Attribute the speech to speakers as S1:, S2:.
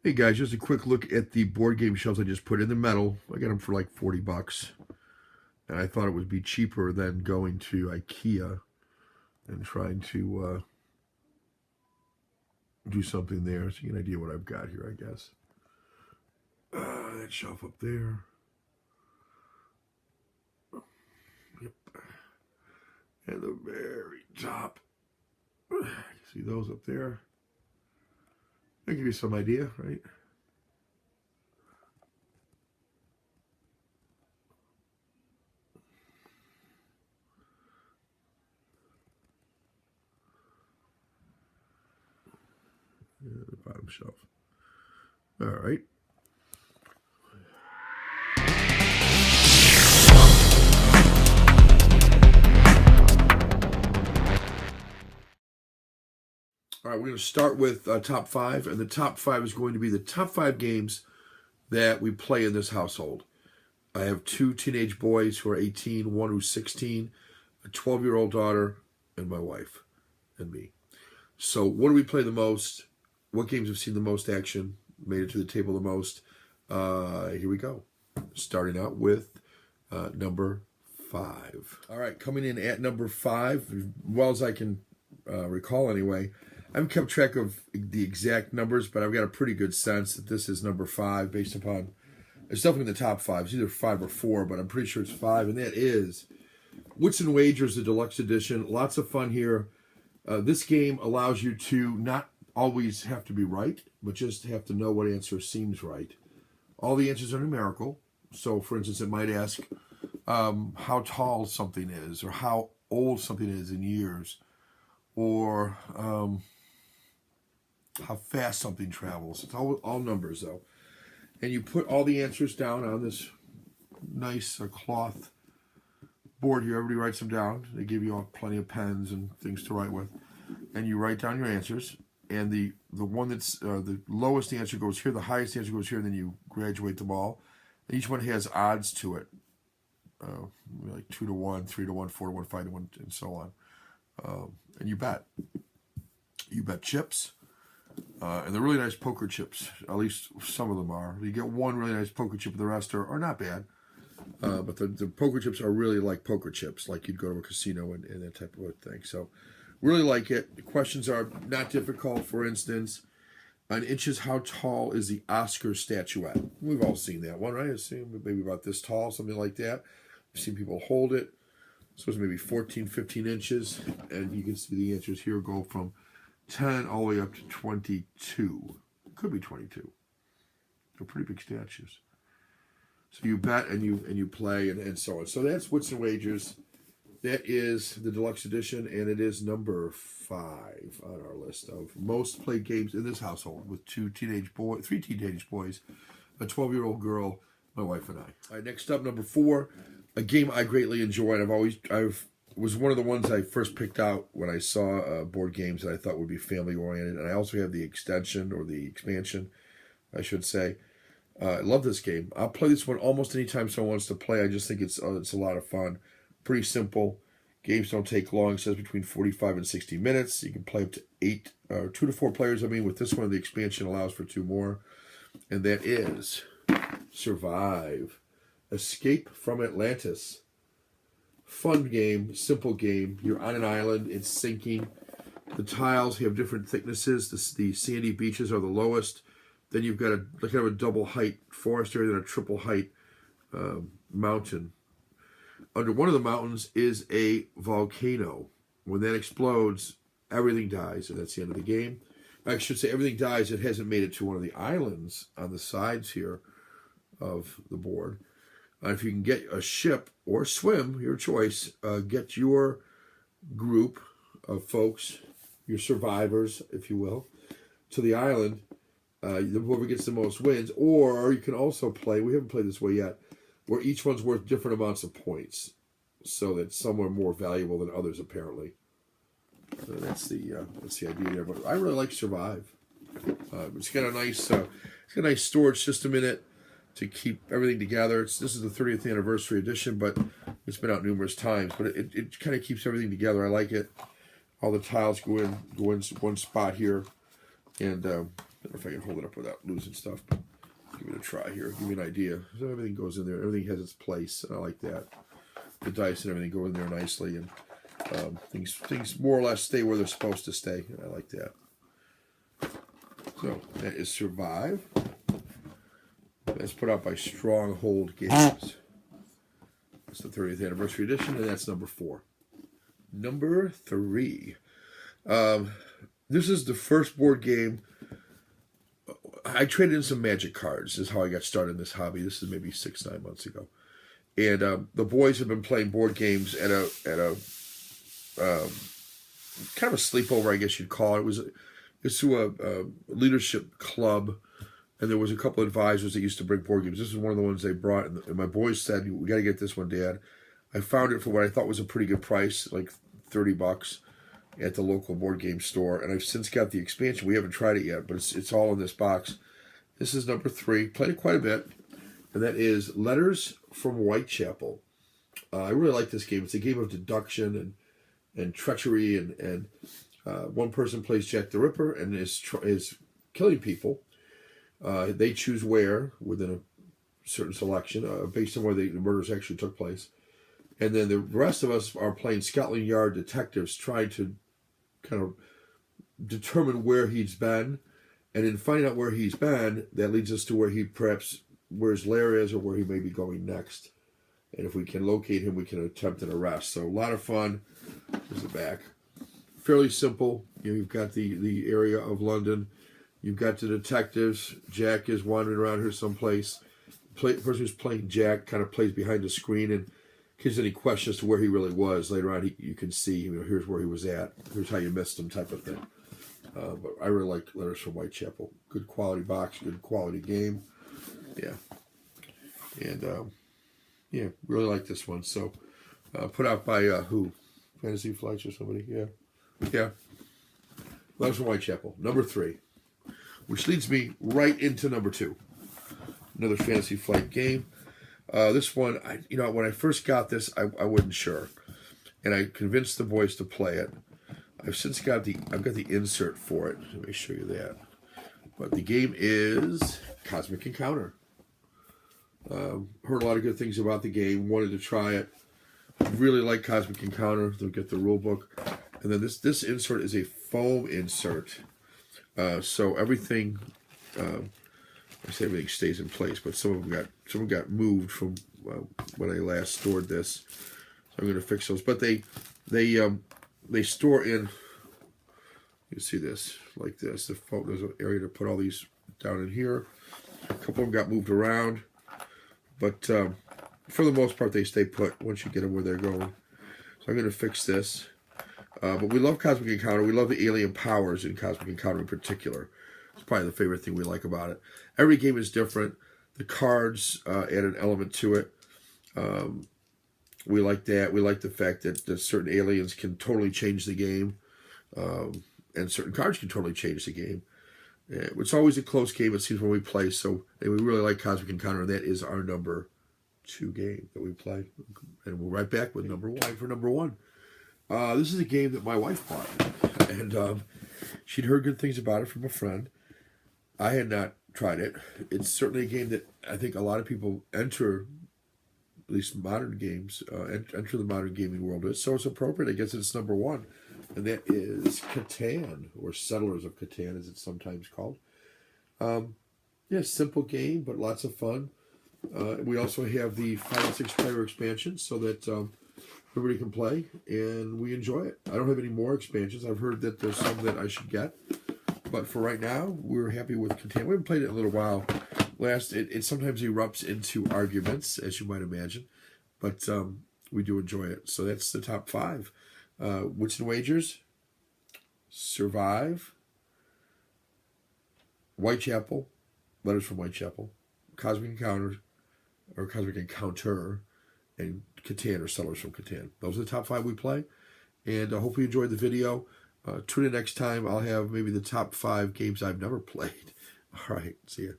S1: Hey guys, just a quick look at the board game shelves I just put in the metal. I got them for like 40 bucks. And I thought it would be cheaper than going to IKEA and trying to do something there. So you get an idea what I've got here, I guess. That shelf up there. Yep. And the very top. See those up there? That give you some idea, right? Yeah, the bottom shelf. All right. All right, we're going to start with top five, and the top five is going to be the top five games that we play in this household. I have two teenage boys who are 18, one who's 16, a 12-year-old daughter, and my wife, and me. So what do we play the most? What games have seen the most action, made it to the table the most? Here we go. Starting out with number five. All right, coming in at number five, as well as I can recall anyway. I haven't kept track of the exact numbers, but I've got a pretty good sense that this is number five based upon, it's definitely in the top five. It's either five or four, but I'm pretty sure it's five, and that is Woodson Wagers, the deluxe edition. Lots of fun here. This game allows you to not always have to be right, but just have to know what answer seems right. All the answers are numerical. So, for instance, it might ask how tall something is, or how old something is in years, or how fast something travels. It's all numbers, though. And you put all the answers down on this nice cloth board here. Everybody writes them down. They give you all plenty of pens and things to write with. And you write down your answers. And the one that's the lowest answer goes here, the highest answer goes here, and then you graduate them all. And each one has odds to it. Like 2 to 1, 3 to 1, 4 to 1, 5 to 1, and so on. And you bet. You bet chips. And they're really nice poker chips. At least some of them are. You get one really nice poker chip, and the rest are not bad. But the poker chips are really like poker chips, like you'd go to a casino and that type of thing. So really like it. The questions are not difficult. For instance, on inches, how tall is the Oscar statuette? We've all seen that one, right? I assume maybe about this tall, something like that. I've seen people hold it. So it's maybe 14, 15 inches. And you can see the answers here go from 10 all the way up to 22. Could be 22. They're pretty big statues. So you bet and you play and so on. So that's Woodson Wagers. That is the deluxe edition, and it is number 5 on our list of most played games in this household, with three teenage boys, a 12-year-old girl, my wife and I. All right, next up, number 4, a game I greatly enjoy. And was one of the ones I first picked out when I saw board games that I thought would be family oriented. And I also have the extension, or the expansion, I should say. I love this game. I'll play this one almost anytime someone wants to play. I just think it's a lot of fun. Pretty simple. Games don't take long. It says between 45 and 60 minutes. You can play up to 2 to 4 players. I mean, with this one, the expansion allows for 2 more. And that is Survive. Escape from Atlantis. Fun game, simple game. You're on an island. It's sinking. The tiles have different thicknesses. The sandy beaches are the lowest. Then you've got kind of a double height forest area, then a triple height mountain. Under one of the mountains is a volcano. When that explodes, everything dies, and that's the end of the game. I should say everything dies. It hasn't made it to one of the islands on the sides here of the board. If you can get a ship or swim, your choice, get your group of folks, your survivors, if you will, to the island. Whoever gets the most wins. Or you can also play, we haven't played this way yet, where each one's worth different amounts of points, so that some are more valuable than others, apparently. So that's the idea there. But I really like Survive. It's got a nice storage system in it to keep everything together. This is the 30th anniversary edition, but it's been out numerous times. But it kind of keeps everything together. I like it. All the tiles go in one spot here, and don't know if I can hold it up without losing stuff, but give it a try here. Give you an idea. So everything goes in there. Everything has its place, and I like that. The dice and everything go in there nicely, and things more or less stay where they're supposed to stay. And I like that. So that is Survive. That's put out by Stronghold Games. That's the 30th anniversary edition, and that's number 4. Number 3. This is the first board game. I traded in some Magic cards. This is how I got started in this hobby. This is maybe 6-9 months ago, and the boys have been playing board games at a kind of a sleepover, I guess you'd call it. It's through a leadership club. And there was a couple of advisors that used to bring board games. This is one of the ones they brought, and my boys said, "We got to get this one, Dad." I found it for what I thought was a pretty good price, like $30 at the local board game store. And I've since got the expansion. We haven't tried it yet, but it's all in this box. This is number 3. Played it quite a bit, and that is Letters from Whitechapel. I really like this game. It's a game of deduction and treachery, and one person plays Jack the Ripper and is killing people. They choose where within a certain selection based on where the murders actually took place. And then the rest of us are playing Scotland Yard detectives trying to kind of determine where he's been. And in finding out where he's been, that leads us to where his lair is or where he may be going next. And if we can locate him, we can attempt an arrest. So a lot of fun. There's the back. Fairly simple. You've got the area of London. You've got the detectives. Jack is wandering around here someplace. The person who's playing Jack kind of plays behind the screen, and in case any questions to where he really was later on, you can see, here's where he was at. Here's how you missed him, type of thing. But I really like Letters from Whitechapel. Good quality box, good quality game. Yeah. And, really like this one. So, put out by who? Fantasy Flights or somebody? Yeah. Letters from Whitechapel, number 3. Which leads me right into number 2. Another Fantasy Flight game. This one, when I first got this, I wasn't sure. And I convinced the boys to play it. I've since got the insert for it. Let me show you that. But the game is Cosmic Encounter. Heard a lot of good things about the game. Wanted to try it. Really like Cosmic Encounter. They'll get the rule book. And then this insert is a foam insert. So everything, I say everything stays in place, but some of them got moved from when I last stored this. So I'm going to fix those. But they store in. You see this like this. There's an area to put all these down in here. A couple of them got moved around, but for the most part they stay put once you get them where they're going. So I'm going to fix this. But we love Cosmic Encounter. We love the alien powers in Cosmic Encounter in particular. It's probably the favorite thing we like about it. Every game is different. The cards add an element to it. We like that. We like the fact that certain aliens can totally change the game. And certain cards can totally change the game. It's always a close game, it seems, when we play. So we really like Cosmic Encounter, and that is our number 2 game that we play. And we're right back with number 1 for number 1. This is a game that my wife bought, and she'd heard good things about it from a friend. I had not tried it. It's certainly a game that I think a lot of people enter, at least modern games, enter the modern gaming world with. So it's appropriate. I guess it's number 1, and that is Catan, or Settlers of Catan, as it's sometimes called. Simple game, but lots of fun. We also have the 5 and 6 player expansion, so that everybody can play, and we enjoy it. I don't have any more expansions. I've heard that there's some that I should get, but for right now, we're happy with Catan. We haven't played it in a little while. It sometimes erupts into arguments, as you might imagine, but we do enjoy it. So that's the top 5. Woodson Wagers, Survive, Whitechapel, Letters from Whitechapel, Cosmic Encounter, and Catan, or Settlers from Catan. Those are the top 5 we play. And I hope you enjoyed the video. Tune in next time. I'll have maybe the top 5 games I've never played. All right. See ya.